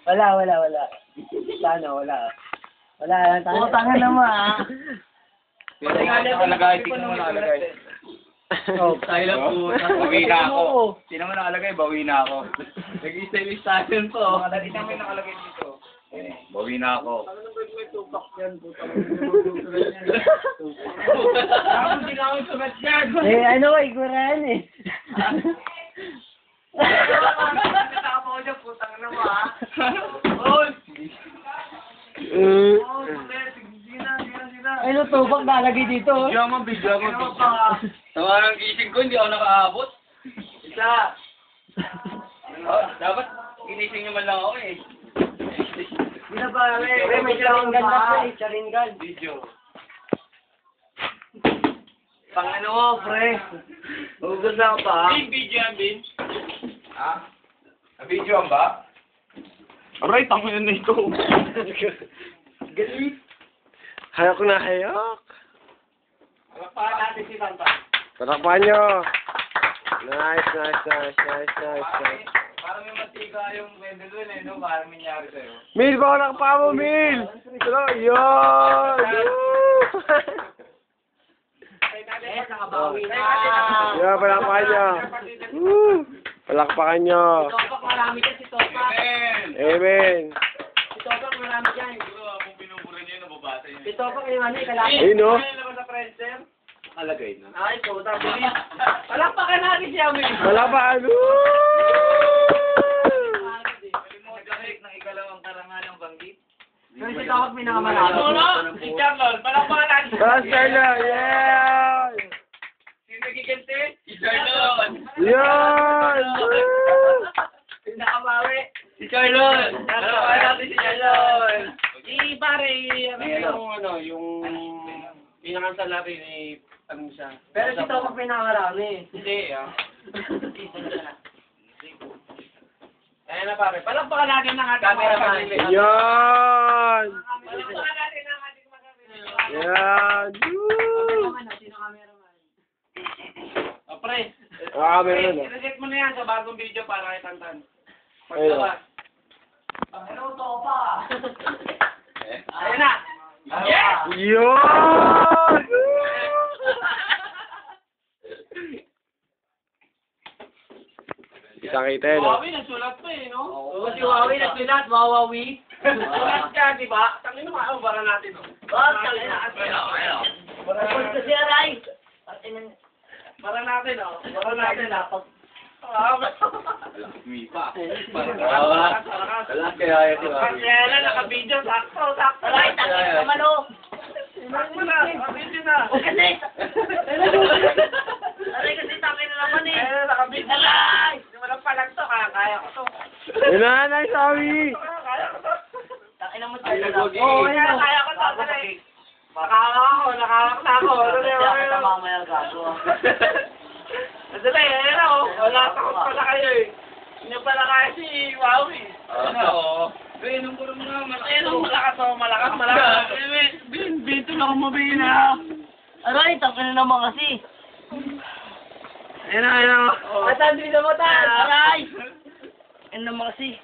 Wala. Sana, wala. Wala lang tayo. Putang na naman, ah. Nakalagay, tingnan mo nakalagay. Oh, Tayo lang po, bawi na ako. Tingnan mo nakalagay, bawi na ako. Nag-isa-listahan po. Tingnan mo yung nakalagay dito. Bawi na ako. eh, ano, igurahan eh. Ano, tubak nalagay dito. Bigyan mo. Sama ng gising ko, hindi ako nakaabot. Isa. Dapat ginising nyo man lang ako eh. May charingan na pa eh, charingan. Video. Pang ano mo, pre. Hugot na pa. Video yan, Bin. Ha? Video ba? Aray, tangin na ito. Galit. Hayok na hayok. Palakpakan natin si Tanta. Tatakpan nyo. Nice. Parang may matika yung pwede doon eh, no? Parang nangyari sa'yo. Mil, bawal pa mo, Mil. Hello, yun. Nakabawi na. Yan, palakpakan nyo. Woo. Palakpakan nyo. Topak, marami dyan si Topak. Amen. Si Topak, marami dyan. Siguro kung pinupura niyo, nababasa niyo. Si Topak yung ano, kalaki. Ayun, no? Nakalagay na. Ay, puta, bilis. Palakpakan natin siya, Will. Palakpakan. Nagkakik ng ikalawang karangan ng banggit. Pero si Topak pinakamalaki. Si Charlon, palakpakan natin. Pastor na, yeah. Sino nagigante? Si Charlon. Yan. Pinakabawi. Si Charlon. Palakpakan natin si Charlon. Si pare, yung pinakasalari ni ano siya. pero si Topak pinakamarami. Hindi, Ayan na pare, palakpakan natin ng ating Cameraman. Yan. Palakpakan natin ng ating Yan. Woo. Sino cameraman? Pre, Meron na. i-reject mo na yan sa bagong video para kay Tantan. Ayun. Pagkawa. Hello, Topak. Ayan na! Yes! Yan. Kitang-kita yun, no? Wawi, nagsulat pa eh, no? Oo, si Wawi nagsulat, Wawawi. Sulat ka, di ba? Tangin naman, bara natin, no? Tangin na kasi. Tapos kasi aray. Bara natin, no? Bara natin, no? Mipa. Wala kaya yun, kaya na, naka-video, sakto. Aray, tangin naman o. Sakto na, naka-video na. O kasi. Aray kasi tangin na naman eh. Ayun, naka-video na. Hindi mo lang palag to, kaya ko to. Yun na, nice, Awi. Kaya ko to. Tangin naman Ay, tayo. nag-okay. Oo, Kaya ko to, pare. Nakakak na ako. Kaya mamaya gago. Madali, ayun ako. Wala takot pala kayo eh. Hindi pala kaya si Wawi. Oo. Inom ko rin mga malakas. Binto lang mo, Bina. Aray, tangin na naman kasi. Ayun na. Matan, hindi na matan. Aray. Ano naman kasi.